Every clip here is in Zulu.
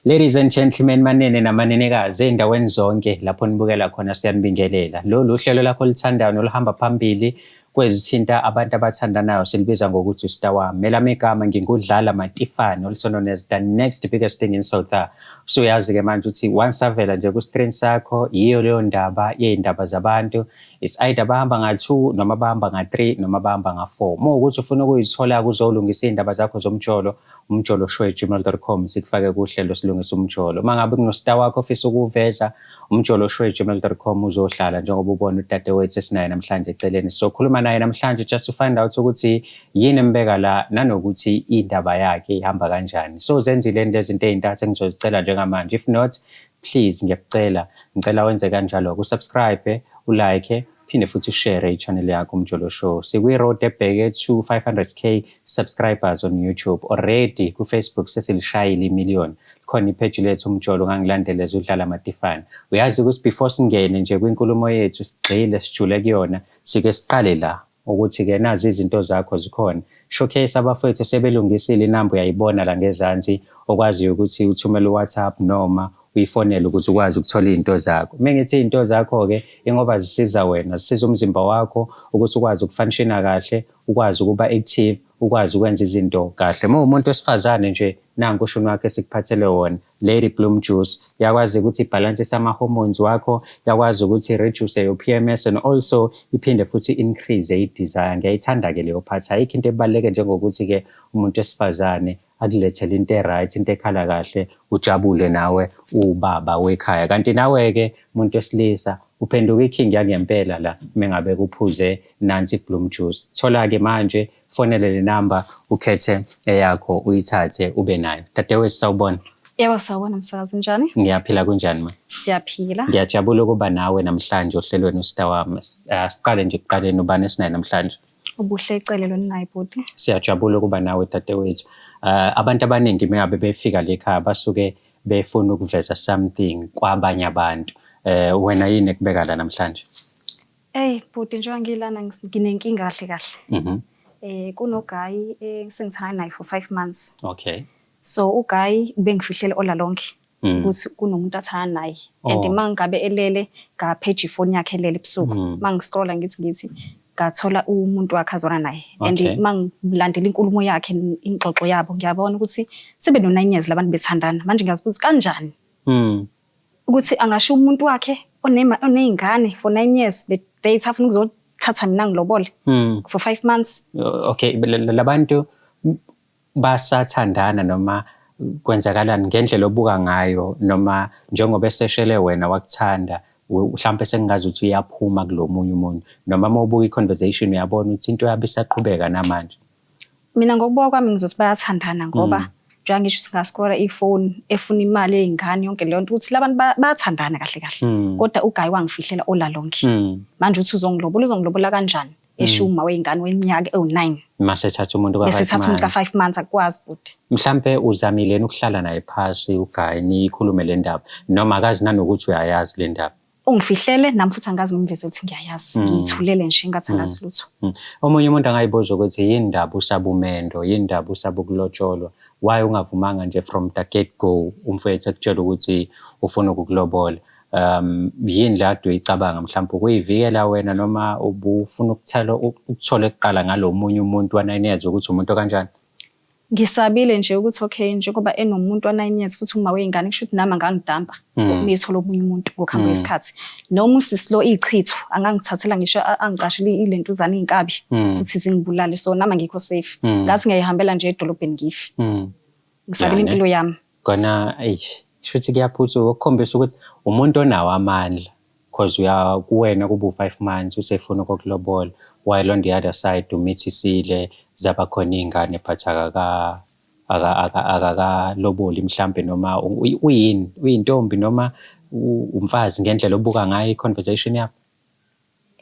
Ladies and gentlemen, manene namanenekazi endaweni zonke lapho nibukela khona siyanibingelela. Lolu uhlelo lakho oluthandayo noluhamba phambili kwezithinta abantu abathandanayo silibiza ngokuthi uStar Wami. Elami igama ngingudlala Matifane, also known as the next biggest thing in South Africa. So uyazi-ke manje ukuthi once avela nje ku-screen sakho yiyo leyo ndaba yey'ndaba zabantu. It's either bahamba nga-2 noma bahamba nga-3 noma bahamba nga-4. Uma ukuthi ufuna ukuyithola kuzolungisa iy'ndaba zakho zomjolo, umjolo show@gmail.com sikufake kuhlelo silungisa umjolo. Uma ngabe kunostar wakho ofisa ukuwuveza, umjolo show@gmail.com uzohlala njengoba ubona udadewethu esinaye namhlanje eceleni. So khuluma naye namhlanje just to find out ukuthi yini embeka la nanokuthi indaba yakhe ihamba kanjani. So zenzile lezi zinto ey'ntathu engizozicela njengamanje. If not, please ngicela wenze kanjalo, usubscribe, ulike, phinde futhi ushare i-channel yakho umjolo show. Sikwi-road ebheke to 500k subscribers on YouTube. Already ku-Facebook sesilishayile 1 million. Khona ipage lethu umjolo ungangilandeleza udlala Matifane. Uyazi ukuthi before singene nje kwinkulumo yethu sigxile sijule kuyona, sike siqale la ukuthi-ke nazi izinto zakho zikhona. Showcase abafowethu sebelungisile inamba uyayibona la ngezansi, okwaziyo ukuthi uthumele uWhatsApp noma uyifonele ukuthi ukwazi ukuthola izinto zakho. Mengithi izinto zakho-ke ingoba zisiza wena, zisiza umzimba wakho ukuthi ukwazi ukufunctiona kahle, ukwazi ukuba active, ukwazi ukwenza izinto kahle. Uma umuntu wesifazane nje nangu ushuni wakhe sikuphathele wona, Lady Bloom Juice, yakwazi ukuthi ibalansise ama-hormones wakho, yakwazi ukuthi reduce your PMS and also iphinde futhi increase i-desire. Ngiyayithanda-ke leyo part. Ayikho into ebaluleke njengokuthi-ke umuntu wesifazane akulethele into e-right, into ekhala kahle, ujabule nawe ubaba wekhaya. Kanti nawe-ke umuntu wesilisa uphenduka iking yangempela la mengabe kuphuze nansi Bloom Juice. Thola-ke manje, fonele le number, ukhethe eyakho, uyithathe ube nayo. Dadewethu sawubona. Yebo sawubona msakazi, njani? Ngiyaphila kunjani ma? Siyaphila. Ngiyajabula ukuba nawe namhlanje ohlelweni uStar Wami. Siqale nje kuqaleni ubani esinaye namhlanje? Ubuhle icelelo ninayi bhuti. Siyajabula ukuba nawe dadewethu. Abantu abaningi mengabe befika lekhaya basuke befuna ukuveza something kwabanye abantu. Wena yini ekubeka la namhlanje? Bhuti njengoba ngilana nginenkinga kahle. Kunoguy sengithanda naye for 5 months. Okay. So uguy bengifihlele all along ukuthi kunomuntu athanda naye. And mangabe elele ngapage ifoni yakhe elele ebusuku. Mangiscrolla ngithi ngathola umuntu wakhe azona naye. And mangilandela inkulumo yakhe ingxoxo yabo ngiyabona ukuthi sebe no 9 years labantu bethandana. Manje ngiyazibuza kanjani ukuthi angasho umuntu wakhe oneyingane for 9 years bedate afuna ukuzothatha mina ngilobole for 5 months. Okay, labantu basathandana noma kwenzakalani ngendlela obuka ngayo noma njengoba eseshele wena wakuthanda mhlawumbe sengazi ukuthi uyaphuma kulomunye umuntu noma mawubuka i-conversation uyabona ukuthi into yabo isaqhubeka namanje? Mina ngokubuka kwami ngizothi bayathandana ngoba njengoba ngisho singascrolla ifoni efuna imali ey'ngane yonke leyo nto ukuthi labantu bayathandana kahle kahle. Kodwa uguy wangifihlela all along. Manje uthi uzongilobola kanjani? Eshuma wey'ngane weminyaka ewu-9. Masethatha umuntu ka-5 months akwazi bhuti. Mhlampe uzamile ukuhlala naye phasi uguy nikhulume le ndaba noma akazi nanokuthi uyayazi le ndaba? Ungifihlele nami futhi angazi ngimveze ukuthi ngiyayazi, ngiyithulele nje ngathi angazi lutho. Omunye umuntu angayibuza ukuthi yini ndaba usabumendo, yini ndaba usabukulotsholwa? Why ungavumanga nje from the get go umfowethu ekutshela ukuthi ufuna ukukulobola? Yini la kade uyicabanga mhlawumbe ukuyivikela wena noma ubufuna ukuthola kuqala ngalomunye umuntu wa9 years ukuthi umuntu kanjani? Ngisabile nje ukuthi okay njengoba enomuntu wa9 years futhi uma weyingane kusho ukuthi nami angangidampa ukuyithola omunye umuntu ngokuhamba kwesikhathi. Noma usisilo ichitho angangithathela ngisho angiqashile ilentuzana inkabi ukuthi zingibulale, so nami ngikho safe. Ngathi ngiyayihambela nje edolobheni ngifi. Ngisabile impilo yami. Kona shuthi kuyaphutha ukukhombisa ukuthi umuntu onawo amandla because kuwena kubu 5 months usefuna ukukulobola, while on the other side umithisile zaba khona ingane but akakaloboli mhlambe noma uyintombi noma umfazi ngendlela obuka ngayo i-conversation yakho?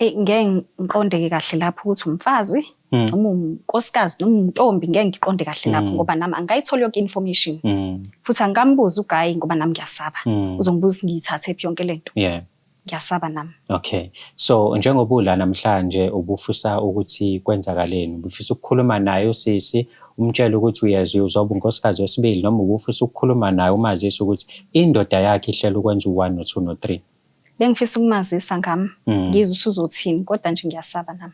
Ngeke ngiqonde kahle lapho ukuthi umfazi noma unkosikazi noma untombi, ngeke ngiqonde kahle lapho ngoba nami angayithola yonke information. Futhi angambuza uguy ngoba nami ngiyasaba. Uzongibuza ngiyithathe phi yonke lento? Ngiyasaba nami. Okay. So njengoba ula namhlanje ubufisa ukuthi kwenzakaleni, ubufisa ukukhuluma naye usisi, umtshele ukuthi uyaziwa uzoba unkosikazi wesibili noma ubufisa ukukhuluma naye umazisa ukuthi indoda yakhe ihlela ukwenza u-1 no-2 no-3? Bengifisa ukumazisa ngami ngizwe ukuthi uzothini kodwa nje ngiyasaba nami.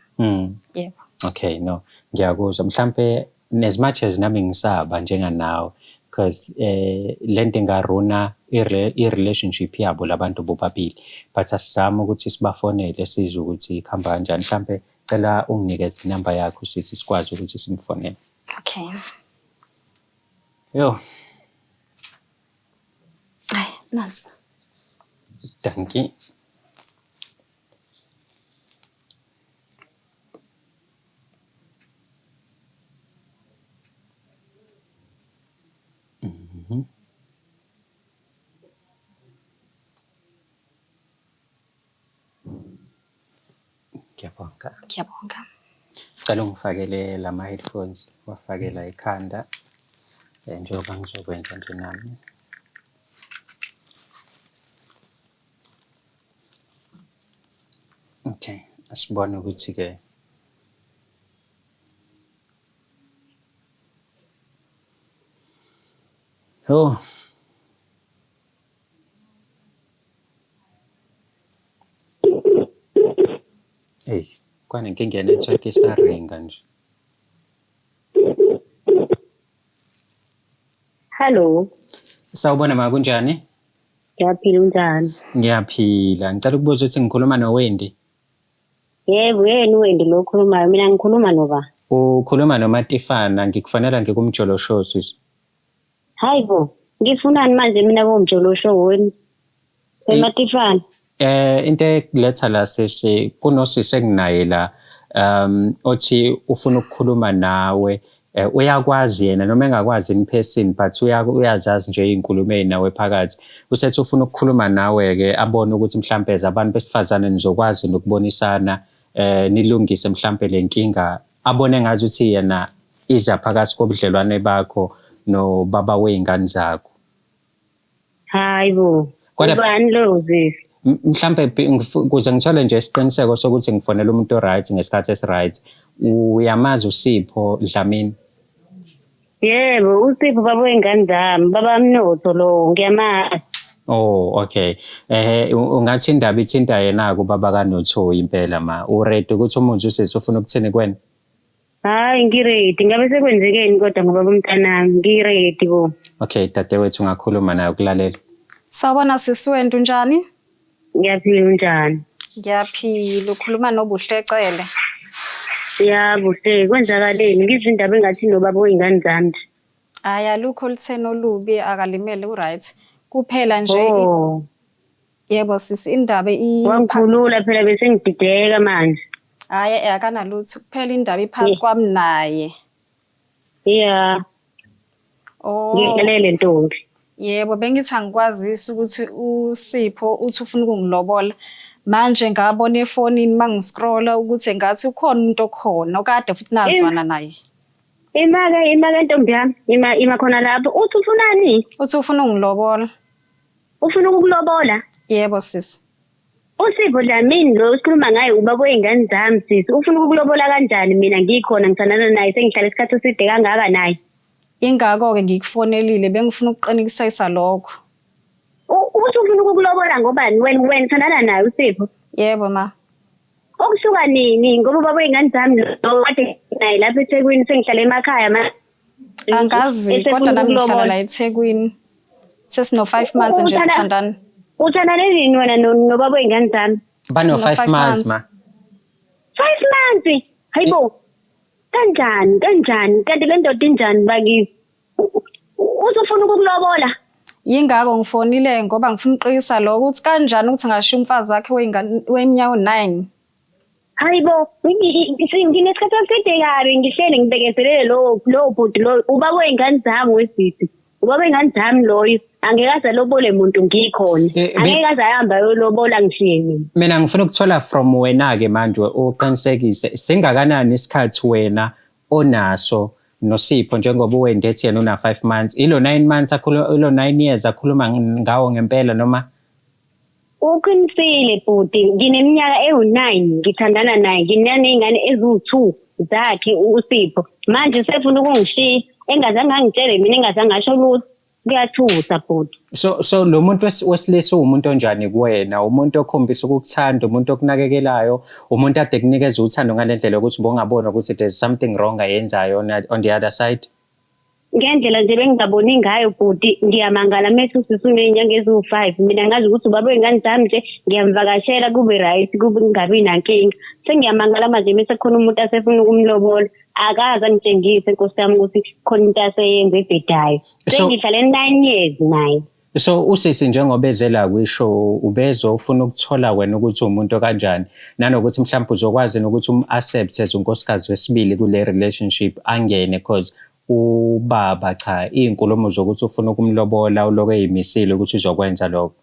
Yebo. Okay, no, ngiyakuzwa. Mhlampe as much as nami ngisaba njenganawe because lento ingaruna i-relationship yabo labantu bobabili, but asizame ukuthi sibafonele sizwe ukuthi kuhamba kanjani. Mhlampe cela unginikeze inamba yakho sisi sikwazi ukuthi simfonele. Okay. Yo. Ay, nansi. Thank you. Ngiyabonga. Ngiyabonga. Cela ungifakele lama-headphones, wafakela ekhanda njengoba ngizokwenza nje nami. Okay, asibone ukuthi-ke hey, kwanenkinga yenethiwekhi isaringa nje. Hello. Sawubona ma, kunjani? Ngiyaphila unjani? Ngiyaphila. Ngicela ukubuza ukuthi ngikhuluma noWendy. Yebo, yena uWendy lo okhulumayo, mina ngikhuluma noba. Ukhuluma noMatifana, ngikufanele ngikumjolo show sisi. Hayibo, ngifunani manje mina bomjolo show wena? eMatifana. Into ekuletha la sisi kunosisi enginaye la othi ufuna ukukhuluma nawe. Uyakwazi yena noma engakwazi in person but uyazazi nje izinkulumo ezinawe phakathi. Usethi ufuna ukukhuluma nawe ke abone ukuthi mhlambe abantu besifazane nizokwazi nokubonisana nilungise mhlambe lenkinga, abone ngazi ukuthi yena iza phakathi kobudlelwane bakho nobaba weingane zakho. Hayibo. Ubani lo sisi? Mhlambe kuze ngithole nje isiqiniseko sokuthi ngifonela umuntu oright ngesikhathi esiright. Uyamazi uSipho Dlamini? Yebo, uSipho baba weingane zami, baba Mnotho lo, ngiyamazi. Oh, okay. Ungathi indaba ithinta yena kubaba kaNotho impela ma. Uready ukuthi umuntu usisi ufuna ukuthini kuwena? Hayi, ngiready. Ngabe sekwenzekeni kodwa ngoba umntanami, ngiready bo. Okay, dadewethu ungakhuluma naye ukulalela. Sawubona sisi Wendy, unjani? Ngiyaphila unjani? Ngiyaphila. Ukhuluma noBuhle Cele. Yebo, kwenzakaleni? Ngizwe indaba engathi nobaba weingane zami. Hayi, alukho olutheni olubi, akalimele uright. Kuphela nje yebo sisi, indaba wangikhulula phela bese ngidideka manje. Hayi akanalutho, kuphela indaba iphansi kwami naye. Yeah. Oh. Ngikelele ntombi. Yebo, bengithi angikwazisi ukuthi uSipho uthi ufuna ukungilobola. Manje ngabona efonini mangiscrolla ukuthi engathi ukhona umuntu okhona okade futhi nazwana naye. Imake ntombi yami, ima khona lapho. Uthi ufunani? Uthi ufuna ungilobola. Ufuna ukukulobola? Yebo sisi. uSipho Dlamini lo sikhuluma ngaye ubaba weingane zami sisi. Ufuna ukukulobola kanjani? Mina ngikhona ngithandana naye sengihlala isikhathi eside kangaka naye. Ingakho-ke ngikufonelile, bengifuna ukuqinisekisa lokho. Uthi ufuna ukukulobola ngobani? Wena thandana naye uSipho? Yebo ma. Okusuka nini ngoba ubaba weingane zami lo kade naye lapha eThekwini sengihlala emakhaya ma. Angazi kodwa nami ngihlala la eThekwini. Sesino 5 months nje sithandana. Uthandana nini wena nobaba weingane zami? Bano 5 months ma. 5 months? Hayibo. Kanjani? Kanti le ndoda injani bakithi? Uzofuna ukukulobola? Yingakho ngifonile ngoba ngifuna uqisa lo ukuthi kanjani ukuthi ngashiya umfazi wakhe weminyaka 9. Hayibo, nginesikhathi eside kabi ngihlele ngibekezelele lo bhuti lo ubaba weingane zami wesisi. Ubaba weingane zami loyo angeke aze lobole umuntu ngikhona. Angeke aze ahamba yolobola ngishiye mina. Mina ngifuna ukuthola from wena ke manje uqinisekise singakanani isikhathi wena onaso noSipho njengoba uWendy ethi yena una 5 months. Ilo 9 months ilo 9 years akhuluma ngawo ngempela noma? Uqinisile bhuti, ngineminyaka ewu9 ngithandana naye, nginanezingane eziwu2 zakhe uSipho manje sefuna ukungishiya engazange angitshele mina engazange asho lutho kuyathusa bhuti. So lo muntu wesilisa umuntu onjani kuwena? Umuntu okhombisa ukukuthanda, umuntu okunakekelayo, umuntu ade kunikeza uthando ngalendlela ukuthi bongabona ukuthi there's something wrong ayenzayo on the other side? Ngendlela nje bengingaboni ngayo bhuti ngiyamangala mase usisuney'nyanga eziwu-5 mina ngazi ukuthi ubaba wey'ngane zami nje ngiyamvakashela kube right kube kungabi nankinga. Sengiyamangala manje mase khona umuntu asefuna ukumlobola akaze angitshengise nkosi yami ukuthi khona into aseyenza ebhedayo. Sengihlale 9 years naye. So usisi njengoba eze la kwisho ubezofuna ukuthola wena ukuthi umuntu kanjani nanokuthi mhlawumbe uzokwazi nokuthi accept as unkosikazi wesibili kule relationship angene because ubaba cha izinkulumo zokuthi ufuna ukumlobola uloko eyimisile ukuthi uzokwenza lokho.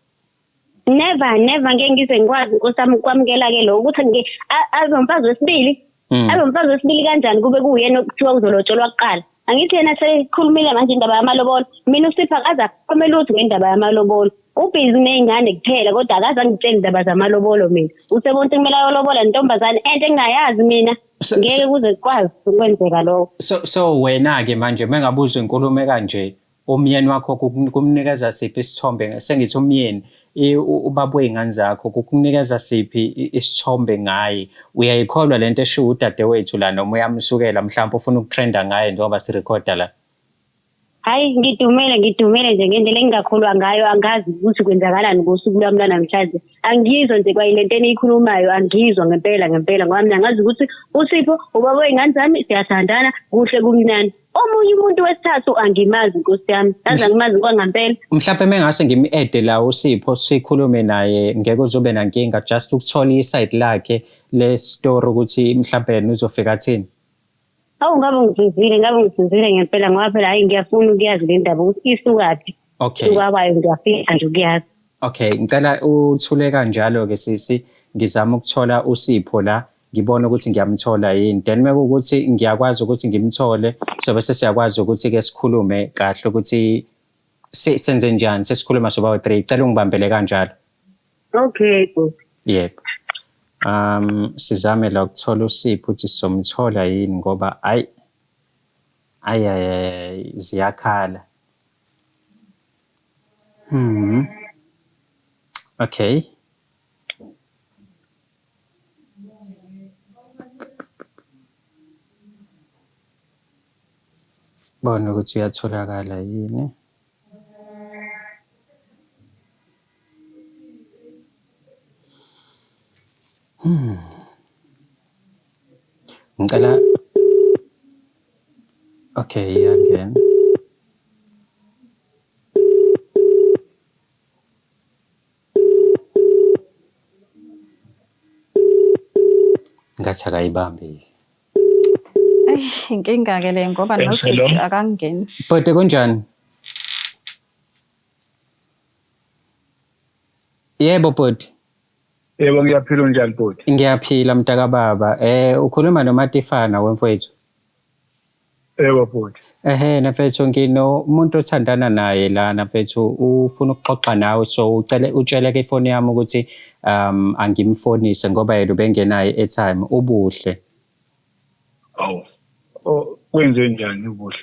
Never ngeke ngize ngikwazi nkosi yami ukwamukela ke lokho ukuthi azomfazi wesibili azomfazi wesibili kanjani kube kuyena okuthiwa uzolotsholwa kuqala. Angithi yena sekhulumile manje indaba yamalobolo mina uSipho akaze akhulume lutho ngendaba yamalobolo ubhizi nezingane kuphela kodwa akaze angitshela indaba zamalobolo mina usebonke kumele ayolobola intombazane ente engayazi mina ngeke kuze kwazi ukwenzeka lokho. So wena ke manje mengabuza inkulumo kanje umyeni wakho kumnikeza siphi isithombe sengithi umyeni ubaba wey'ngane zakho kukunikeza siphi isithombe ngaye uyayikholwa lento eshiwo udadewethu la noma uyamsukela mhlawumbe ufuna ukutrenda ngaye njengoba sirekhoda la? Hayi ngidumele nje ngendlela engingakholwa ngayo angazi ukuthi kwenzakalani ngosuku lwami lanamhlanje angizwa nje kwayilento eniyikhulumayo angizwa ngempela ngoba mina ngazi ukuthi uSipho ubaba wey'ngane zami siyathandana kuhle kumnandi. Omunye umuntu wesithathu angimazi nkosi yami aze angimazi kwangampela. Mhlawumbe mengase ngimi-ede la uSipho sikhulume naye ngeke uzobe nankinga just ukuthola iside lakhe le story ukuthi mhlawumbe yena uzofika athini. Awu ngabe ngisinzile ngempela ngoba phela hayi ngiyafuna ukuyazi le ndaba ukuthi isukaphi. Okay. Ukwabayo ngiyafisa nje ukuyazi. Okay, ngicela uthule kanjalo ke sisi ngizama ukuthola uSipho la ngibona ukuthi ngiyamthola yini then mekuwukuthi ngiyakwazi ukuthi ngimthole so bese siyakwazi ukuthi ke sikhulume kahle ukuthi senze njani sesikhuluma soba 3 cela ungibambele kanjalo. Okay. Yebo. Sizame la ukuthola uSipho ukuthi sizomthola yini ngoba ay ziyakhala. Okay. Bona ukuthi uyatholakala yini. Ngicela okay iyangena. Ngathi akayibambi. Inkinga ke le ngoba nosisi akangeni. Bhuti kunjani? Yebo bhuti. Yebo ngiyaphila unjani bhuti? Ngiyaphila mntaka baba. Ukhuluma noMatifana wemfowethu. Yebo bhuti. Nafethu nginomuntu othandana naye la nafethu ufuna ukuxoxa nawe so utshele ke ifoni yami ukuthi angimfonise ngoba yena ubengenayo airtime ubuhle. Wenze njani ubuhle?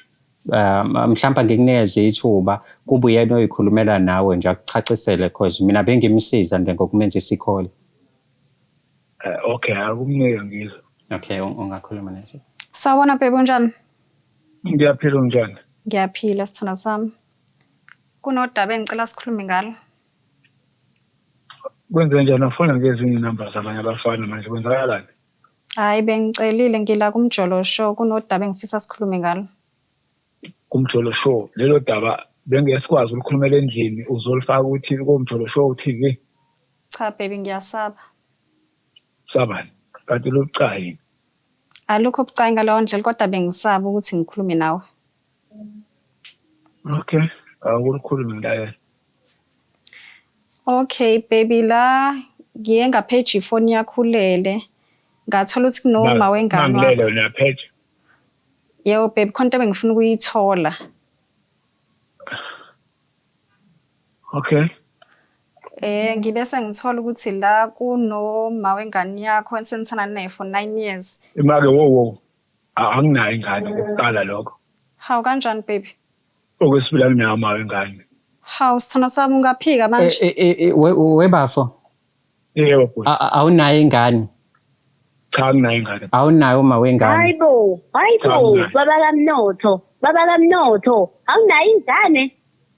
Mhlawumbe ngikunikeze ithuba kube uyena oyikhulumela nawe nje akuchacisele cause mina bengimsiza nje ngokumenza isikole. Okay akumnike ngizwe. Okay ungakhuluma naye. Sawona babe unjani? Ngiyaphila unjani? Ngiyaphila sithanda sami. Kunodaba engicela sikhulume ngalo. Kwenze njani ufuna ngezinye inamba zabanye abafana manje kwenzakalani? Hayi bengicelile ngila kumjolo show kunodaba engifisa sikhulume ngalo. Kumjolo show lelo daba bengesikwazi ukukhulumela endlini uzolifaka ukuthi kumjolo show TV. Cha baby ngiyasaba. Sabani? Kanti lo bucayi. Alukho obucayi ngaleyo ndlela kodwa bengisaba ukuthi ngikhulume nawe. Okay, awukhulume ngaye. Okay baby la ngiye ngapage ifoni yakho ulele ngathola ukuthi kunoma wengane wakho. Ngilele na page. Yebo baby konke bengifuna ukuyithola. Okay. Ngibese ngithola ukuthi la kunoma wengane yakho ensenithana naye for 9 years. Imake wo anginayo ingane ukuqala lokho. Hawu kanjani baby? Okwesibili anginayo ama ingane. Hawu sithando sami ungaphika manje. Webafo. Yebo bhuti. Awunayo ingane. Cha anginayo ingane. Awunayo uma wengane. Hayibo, baba kaMnotho, awunayo ingane.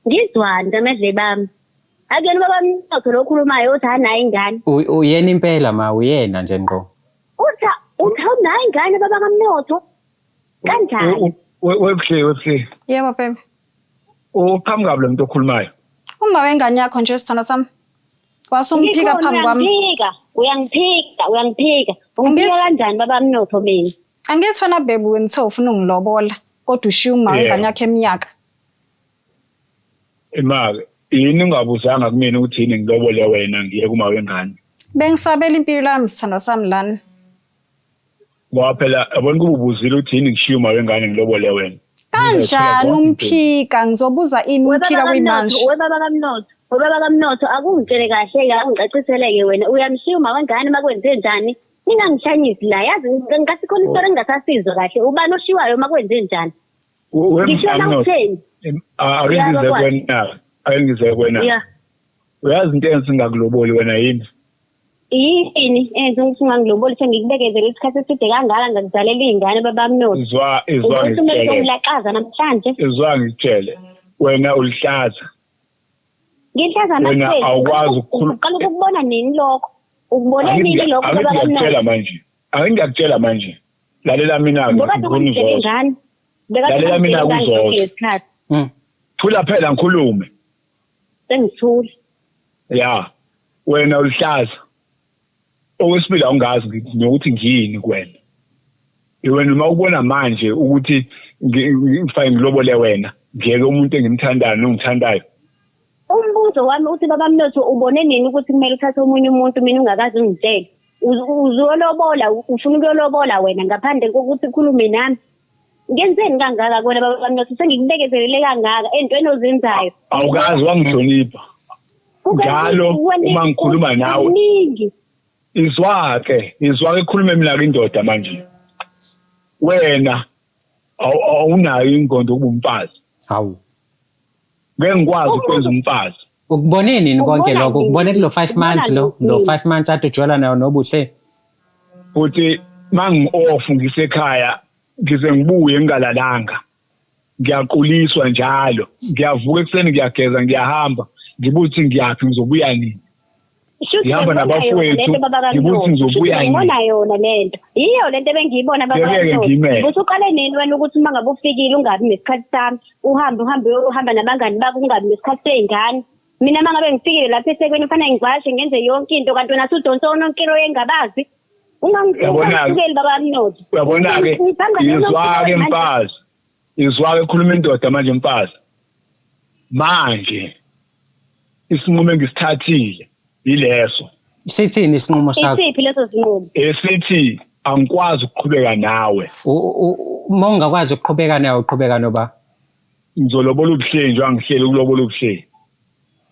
Ngizwanda medle bami. Akuyena baba kaMnotho lokhulumayo uthi anayo ingane. Uyena impela ma uyena nje ngqo. Uthi awunayo ingane baba kaMnotho. Kanjani? Webhle. Yebo baby. Uqhamuka lo muntu okhulumayo. Uma wengane yakho nje sithando sami. Wasumphika phambi kwami. Uyangiphika. Ungiphika Angithi- kanjani baba kaMnotho mina? Angithi wena baby wena ufuna ungilobola kodwa ushiya uma wengane yakho eminyaka. Imali yini ungabuzanga kumina ukuthi yini ngilobole wena ngiye kuma wengane. Bengisabela impilo yami sithando sami lana. Ngoba phela yabona kuba ubuzile ukuthi yini ngishiya uma wengane ngilobole wena. Kanjani umphika ngizobuza ini umphika kuyimanje. Webaba kaMnotho akungitshele kahle angicaciseleke wena uyamshiya uma wengane makwenze njani? Ningangihlanyisi la yazi ngasikhona istori engasasizwe kahle ubani oshiwayo makwenze njani? Ngisho utheni? Ayengize kwena. Yeah. Uyazi into ensingakuloboli wena yini? Yini enze ngingangiloboli sengikubekezela isikhathi eside kangaka ngikuzalela izingane baba kaMnotho. Izwa Ngitshele ngitshele. ngilaqaza namhlanje. Izwa ngitshele. Wena ulihlaza. Ngihlaza Wena namhlanje. awukwazi ukukhuluma. Uqala ukubona nini lokho? Ukubona nini lokho baba kaMnotho? Ngiyakutshela manje. Angiyakutshela manje. Lalela mina Ngoba ngifuna ngikutshele uzozwa. ngani? Lalela mina ukuzozwa. Ngesikhathi. Thula phela ngikhulume. Sengithula. Ya. Wena ulihlaza. Okwesibili awungazi nokuthi ngiyini kuwena. Iwena uma ubona manje ukuthi ngifike ngilobole wena, ngiyeke umuntu engimthandayo nongithandayo. Umbuzo wami uthi baba kaMnotho ubone nini ukuthi kumele uthathe omunye umuntu mina ungakazi ungitshele? Uzolobola ufuna ukuyolobola wena ngaphandle kokuthi ukhulume nami. Ngenzeni kangaka kuwena baba kaMnotho sengikubekezelele kangaka entweni ozenzayo. Awukazi wangihlonipha. Njalo uma ngikhuluma nawe Ningi. izwake khulume mina indoda manje. Wena awunayo ingondo ukuba umfazi. Hawu. Ngeke ngikwazi ukwenza umfazi. Ukubone nini konke Ukubona lokho? nini? Ukubone kulo 5 months lo Ukubona 5 months ade ujola nayo nobuhle. Futhi mangi-off ngisekhaya ngize ngibuye ngingalalanga. Ngiyaquliswa njalo. Ngiyavuka ekseni ngiyageza ngiyahamba. Ngibuthi ngiyaphi ngizobuya nini? Ngihamba nabafowethu ngibuthi ngizobuya nini? Ngibona yona lento. Yiyo lento ebengiyibona baba kaMnotho. Uthi uqale nini wena ukuthi uma ngabe ufikile ungabi nesikhathi sami, uhamba nabangani bakho ungabi nesikhathi sezingane. Mina mangabe ngifikile lapha eThekwini kufanele ngivashe ngenze yonke into kanti wena usudonsa ononkilo yengabazi. Ungangikeli baba kaMnotho. Uyabona-ke izwake mfazi. Izwake khuluma indoda manje mfazi. Manje isinqumo engisithathile ileso. Sithini isinqumo sakho? Isiphi leso sinqumo? Esithi angikwazi ukuqhubeka nawe. Uma ungakwazi ukuqhubeka nawe uqhubeka noba? Ngizolobola ubuhle nje angihleli ukulobola ubuhle.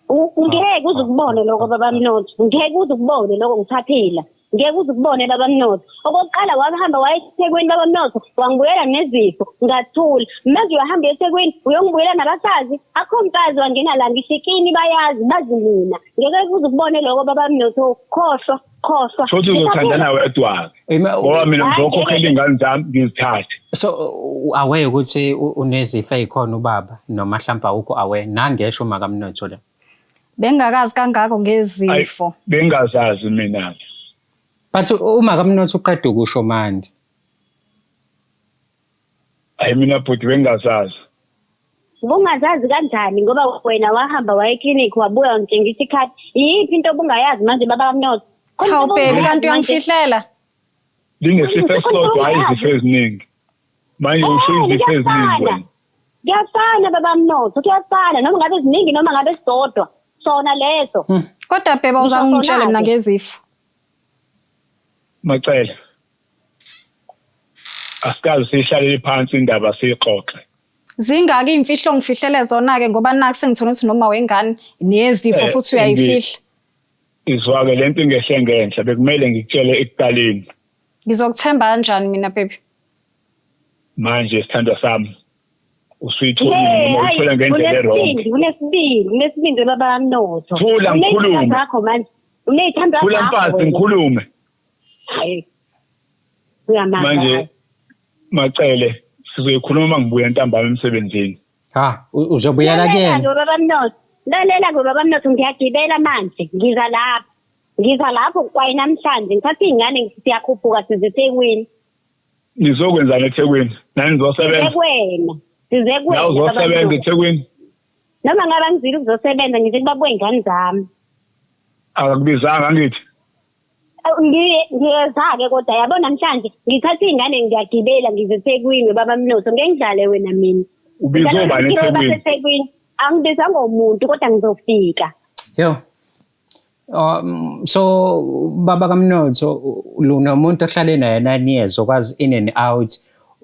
Ngeke uze ukubone lokho baba kaMnotho. Ngeke uze ukubone lokho ngithaphila. Ngeke uze ukubone baba kaMnotho. Okokuqala wahamba wayeThekwini baba kaMnotho wangibuyela nezifo ngathula. Manje uyahamba eThekwini uyongibuyela nabasazi. Akho mfazi wangena la ngishikini bayazi bazi mina. Ngeke uze ukubone lokho baba kaMnotho. Khohlwa. Futhi uzothandana wedwa. Ngoba mina ngizokhokhela ingane zami ngizithathe. So aware ukuthi unezifo ezikhona ubaba noma mhlawumbe awukho aware nangesho uma kaMnotho la. Bengakazi kangako ngezifo. Bengazazi mina. But uma kaMnotho uqeda ukusho manje. Hayi mina bhuti bengazazi. Bungazazi kanjani ngoba wena wahamba waye clinic wabuya ungitshengisa ikhadi. Yiphi into obungayazi manje baba kaMnotho? Hawu baby kanti uyangifihlela. Linesifo esodwa hayi izifo eziningi. Manje usho izifo eziningi wena. Kuyafana baba kaMnotho, kuyafana noma ngabe ziningi noma ngabe sodwa. Sona leso. Kodwa bheba uzangitshela mina ngezifo. Macela. Asikaze sihlalele phansi indaba sixoxe. Zingaki imfihlo ngifihlele zona ke ngoba naku sengithona ukuthi noma wengane nezifo futhi uyayifihla. Izwake lento ingehle ngenhla bekumele ngikutshele ekuqaleni. Ngizokuthemba kanjani mina baby? manje sithandwa sami usuyitholile noma uthola ngendlela errong. Unesibindi baba Mnotho. Thula ngikhulume. Zakho manje. Uneyithanda zakho. Thula mfazi ngikhulume. Hayi. Uyamanga. Manje Macele sizoyikhuluma ngibuya ntambama emsebenzini. Ha, uzobuyela kuyena. Baba Mnotho. Lalela baba Mnotho ngiyagibela manje. Ngiza lapho kwaye namhlanje ngithatha ingane siyakhuphuka sizeThekwini. Nizokwenzana eThekwini? Nani nizosebenza? Sizekwena. Nawu uzosebenza eThekwini? Noma ngabe ngizile ukuzosebenza ngize kubabuye ingane zami. Akubizanga ngithi. Ngiyeza-ke kodwa yabo namhlanje ngithatha ingane ngiyagibela ngizeThekwini baba Mnotho ngeke ngidlale wena mina. Ubizwa bani eThekwini? Angibizwa ngomuntu kodwa ngizofika. Yo. So baba kaMnotho unomuntu ohlale naye 9 years okwazi in and out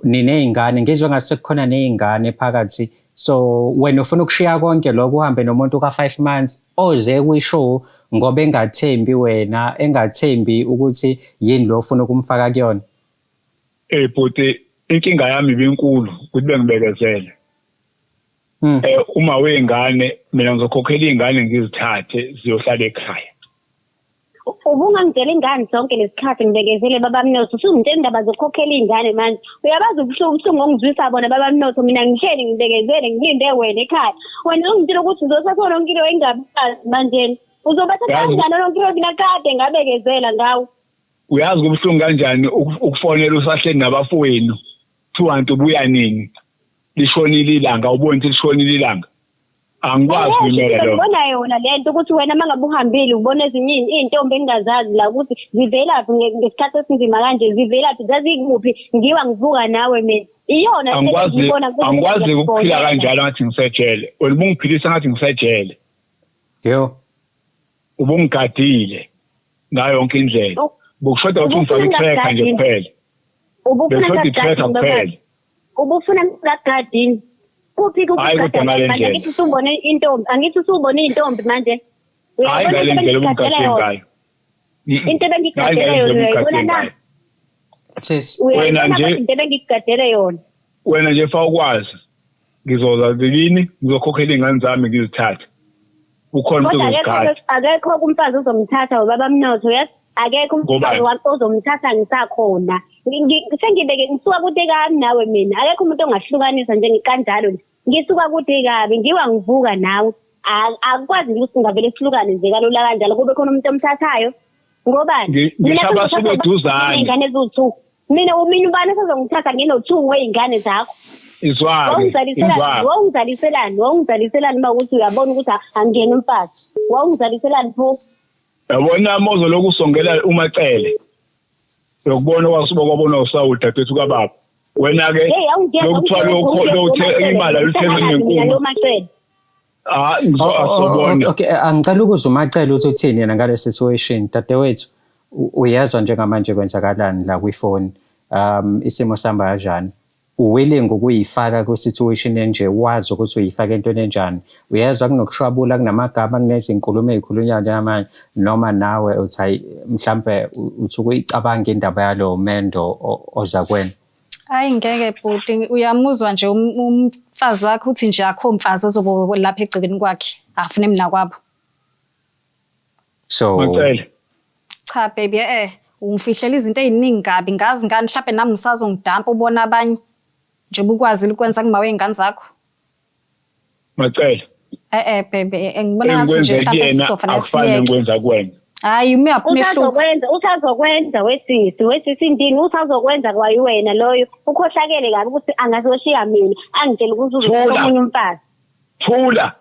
niney'ngane ngizwe ngathi sekukhona ney'ngane phakathi so wena ufuna ukushiya konke lokho uhambe nomuntu ka5 months oze kwishow ngoba engathembi wena engathembi ukuthi yini lo ufuna ukumfaka kuyona. Bhuti inkinga yami ibinkulu ukuthi bengibekezele. Uma wengane mina ngizokhokhela ingane ngizithathe ziyohlala ekhaya. Ubungangitshela ingane zonke lesikhathi ngibekezele baba Mnotho usungitshela indaba zokukhokhela ingane manje uyabazi ubuhlungu ongizwisa bona baba Mnotho mina ngihleli ngibekezele ngilinde wena ekhaya wena ungitshela ukuthi uzosakhona onkilo engabazi manje uzobatha kanjani onkilo mina kade ngabekezela ngawo. Uyazi kubuhlungu kanjani ukufonela usahleli nabafowenu 200 ubuya nini lishonile ilanga ubona ukuthi lishonile ilanga. Angikwazi kumela lo. Ngibona yona lento ukuthi wena mangabe uhambile ubona ezinye izintombi engazazi la ukuthi zivelaphi ngesikhathi esinzima kanje zivelaphi zazikuphi ngiwa ngivuka nawe mina. Iyona angikwazi ukuphila kanjalo ngathi ngisejele. Wena ubungiphilisa ngathi ngisejele. Yo. Ubungigadile ngayo yonke indlela. Bokushoda ukuthi ngifake itracker nje kuphela. Ubufuna itracker ubufuna ngagadini. Kuphi angithi usubone intombi manje hayi ngale ndlela ubungatheni ngayo into bengigadele yona wena nje fa ukwazi ngizoza zilini ngizokhokhela ingane zami ngizithatha ukhona umuntu ozikhatha akekho kumfazi uzomthatha ubaba Mnotho yes akekho umfazi ozomthatha ngisakhona sengibeke ngisuka kude kabi nawe mina akekho umuntu ongahlukanisa njengekanjalo ngisuka kude kabi ngiwa ngivuka nawe akwazi ukuthi ngavele sihlukane nje kalula kanjalo kube khona umuntu omthathayo ngobani mina basuke eduzane ingane eziwu2 mina ubani sezongithatha ngino2 weingane zakho izwake wongizaliselani uma ukuthi uyabona ukuthi angena umfazi wongizaliselani pho yabona mozo lokusongela umacele yokubona wasuba kwabona usawudadethu kababa wena ke lokuthwala imali alithezeni ngenkulu asobona. Okay, angicela ukuzwa umacele uthi uthini yena ngale situation dadewethu uyezwa njengamanje kwenzakalani la kwifoni isimo sihamba kanjani uwilling ukuyifaka ku situation enje wazi ukuthi uyifaka entweni enjani uyezwa kunokushwabula kunamagama kunezinkulumo ezikhulunywa njengamanje noma nawe uthi mhlambe uthi ukuyicabanga indaba yalo mendo oza kwena. Hayi ngeke bhuti uyamuzwa nje umfazi wakhe uthi nje akho mfazi ozobo lapha egcikeni kwakhe afune mina kwabo. So cha baby ungifihlela izinto eziningi kabi ngazi ngani mhlawumbe nami ngisazongidampa ubona abanye nje ukwazi ukwenza kuma wengane zakho. Macele baby ngibona ngathi nje mhlawumbe sizofanele siyeke ngikwenza kuwena. Hayi usazokwenza wesisi indini usazokwenza kwayiwena loyo ukhohlakele kabi ukuthi angazoshiya mina angitshela ukuthi uzokuba omunye umfazi. Thula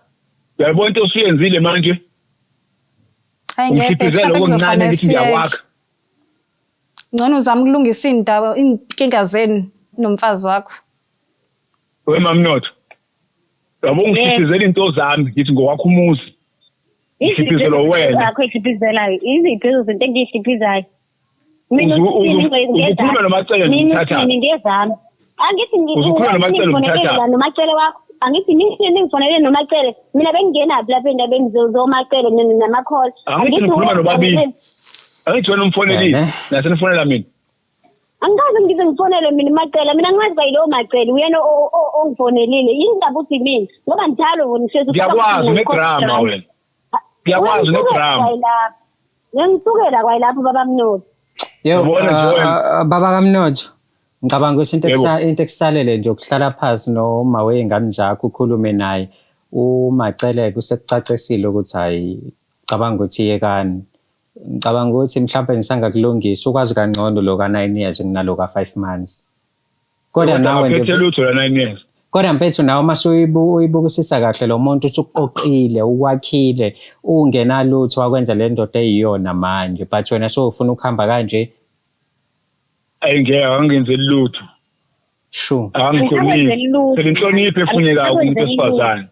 yabona into osiyenzile manje. Hayi ngeke kuzofanele siyeke. Ngcono uzama ukulungisa indaba inkinga zenu nomfazi wakho. Wema Mnotho yabo ngisizela into zami ngithi ngokwakho umuzi isiphizelo wena akho isiphizelayo iziphi izinto engiyishiphizayo mina ukhuluma nomacele ngithatha ngiyezama angithi ukhuluma nomacele ngithatha nomacele wakho angithi ningifonele nomacele mina bengingena lapha endabeni zomacele nama call angithi ukhuluma nobabili angithi wena umfonelile nasenifonela mina Angikaze ngize ngifonele mina Macele, mina ngimazi bayilo Macele uyena ongifonelile. Indaba uthi mina ngoba njalo wona siyezwe Ngiyakwazi nedrama wena. Ngiyakwazi nedrama. Ngisukela kwayilapho baba Mnothi. Baba kaMnotho, ngicabanga ukuthi into ekusalele nje ukuhlala phansi noma wey'ngane zakho ukhulume naye. Umacele usekucacisile ukuthi hayi cabanga ukuthi yekani. Ngicabanga ukuthi mhlawumbe ngisangakulungisa ukwazi kangcono lo ka-9 years kunalo ka-5 months. Kodwa nawe nje lutho la 9 years. Kodwa mfethu nawe uma uyibukisisa kahle lo muntu usukuqoqile ukwakhile ungenalutho wakwenza le ndoda eyiyona manje but wena sowufuna ukuhamba kanje. Ngeke angenze lutho. Sure. Angihloniphi. Selinhloniphi efuneka umuntu esifazane.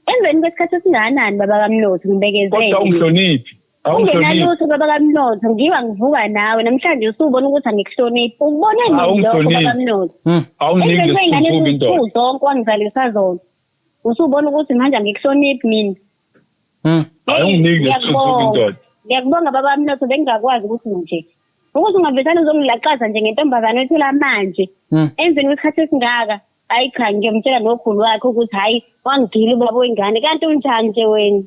Emveni kwesikhathi esingakanani baba kaMnotho ngibekezele. Kodwa ungihloniphi. Ungenalutho baba kaMnotho ngiba ngivuka nawe namhlanje usubona ukuthi angikuhloniphi. Ubone nini lokho baba kaMnotho? Awunginike into. Zonke wangizalisa zona. Usubona ukuthi manje angikuhloniphi mina. Awunginike into. Ngiyakubonga baba kaMnotho bengingakwazi ukuthi nje ukuthi ungavesana uzongilaqaza nje ngentombazane ethela manje. Emveni kwesikhathi esingaka hayi cha ngiyomtshela nokhulu wakhe ukuthi hayi wangigila ubaba wengane kanti unjani nje wena.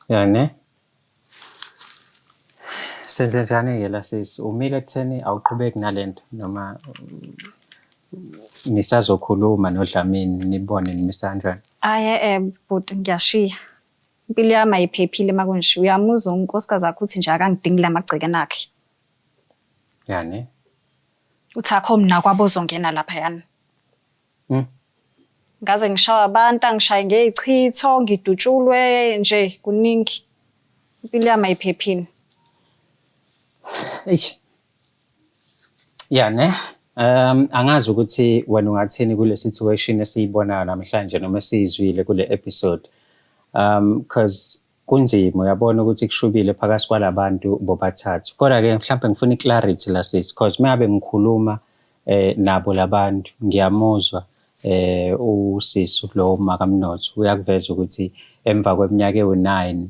Yani senze njani-ke la sisi umile ekutheni awuqhubeki nalento noma nisazokhuluma noDlamini nibone nimisa kanjani? But ngiyashiya impilo yami ayiphephile makunje uyamuza unkosikazi akho uthi nje akangidingile amagcikeni akhe. Yani Uthi akho mina kwabo zongena lapha yana. Ngaze ngishawa abantu angishaye ngezichitho ngidutshulwe nje kuningi. Impilo yami ayiphephile. Yani angazi ukuthi wena ungathini kule situation esiyibonayo namhlanje noma esizwile kule episode. Because kunzima uyabona ukuthi kushubile phakathi kwalabantu bobathathu. Kodwa-ke mhlawumbe ngifuna i-clarity la sis because meyabe ngikhuluma nabo labantu ngiyamuzwa usisi lo makaMnotho uyakuveza ukuthi emva kweminyaka ewu9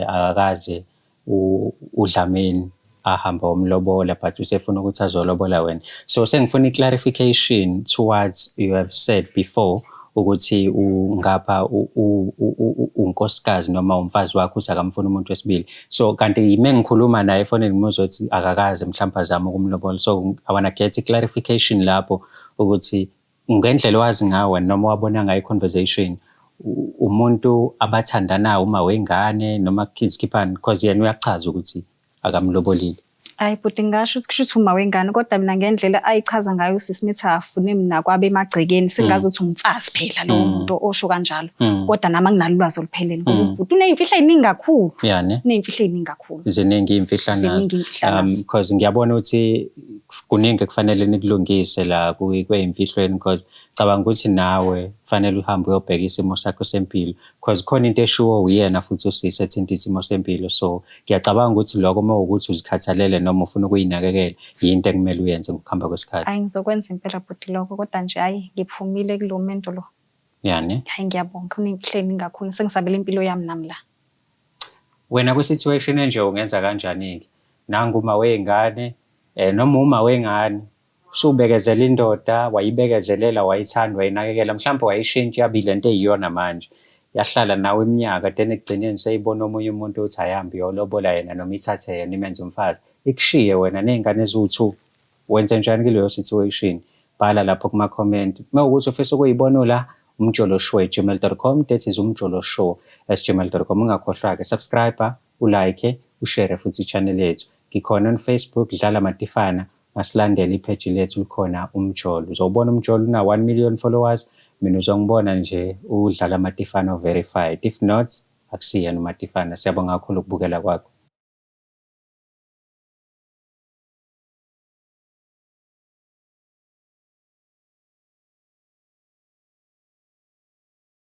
akakaze uDlamini ahamba umlobola but usefuna ukuthi azolobola wena. So sengifuna i-clarification towards you have said before ukuthi ngapha unkosikazi noma umfazi wakho uthi akamfuna umuntu wesibili. So kanti yime ngikhuluma naye efonini ngimuzwa ukuthi akakaze mhlawumbe azama ukumlobola. So I wanna get i-clarification lapho ukuthi ngendlela owazi ngawe noma wabona ngayo i-conversation umuntu abathandanayo uma wengane noma kids khiphani because yena uyachaza ukuthi akamlobolile. Hayi but ngisho ukuthi uma wengane kodwa mina ngendlela ayichaza ngayo uSismith afune mina kwabe emagcekeni singazi ukuthi umfazi phela lo muntu osho kanjalo kodwa nama nginalwazi oluphelele ngoba but uneyimfihlo eziningi kakhulu. Yani Uneyimfihlo eziningi kakhulu. Ziningi imfihlana because ngiyabona ukuthi kuningi kufanele nikulungise la kuyimfihlweni because cabanga ukuthi nawe kufanele uhambe uyobheka isimo sakho sempilo because khona into eshiwo uyena futhi usisi ethinta isimo sempilo. So ngiyacabanga ukuthi lokho uma ukuthi uzikhathalele noma ufuna ukuyinakekela yinto ekumele uyenze ngokuhamba kwesikhathi. Hayi ngizokwenza impela bhuti lokho kodwa nje hayi ngiphumile kulo mento lo. Yani Hayi ngiyabonga uneyimfihlo eziningi kakhulu sengisabela impilo yami nami la. Wena kwi-situation enje ungenza kanjani-ke? Nangu uma wey'ngane noma uma wengane usubekezela indoda wayibekezelela wayithanda wayinakekela mhlawumbe wayishintsha yabile nto eyiyona manje yahlala nawe iminyaka then ekugcineni seyibona omunye umuntu uthi ayihambe yolobola yena noma ithathe yena imenze umfazi ikushiye wena ney'ngane eziwu2 wenze njani kuleyo situation? Bhala lapho kuma-comment mawukuthi ufisa ukuyibona la umjoloshow@gmail.com that is umjoloshow@gmail.com. Ungakhohlwa-ke subscribe ulike ushare futhi i-channel yethu. Ngikhona on Facebook Dlala Matifana masilandela ipage lethu likhona umjolo uzobona umjolo una 1 million followers mina uzongibona nje uDlala Matifana verified if not akusiyena uMatifana. Siyabonga kakhulu ukubukela kwakho.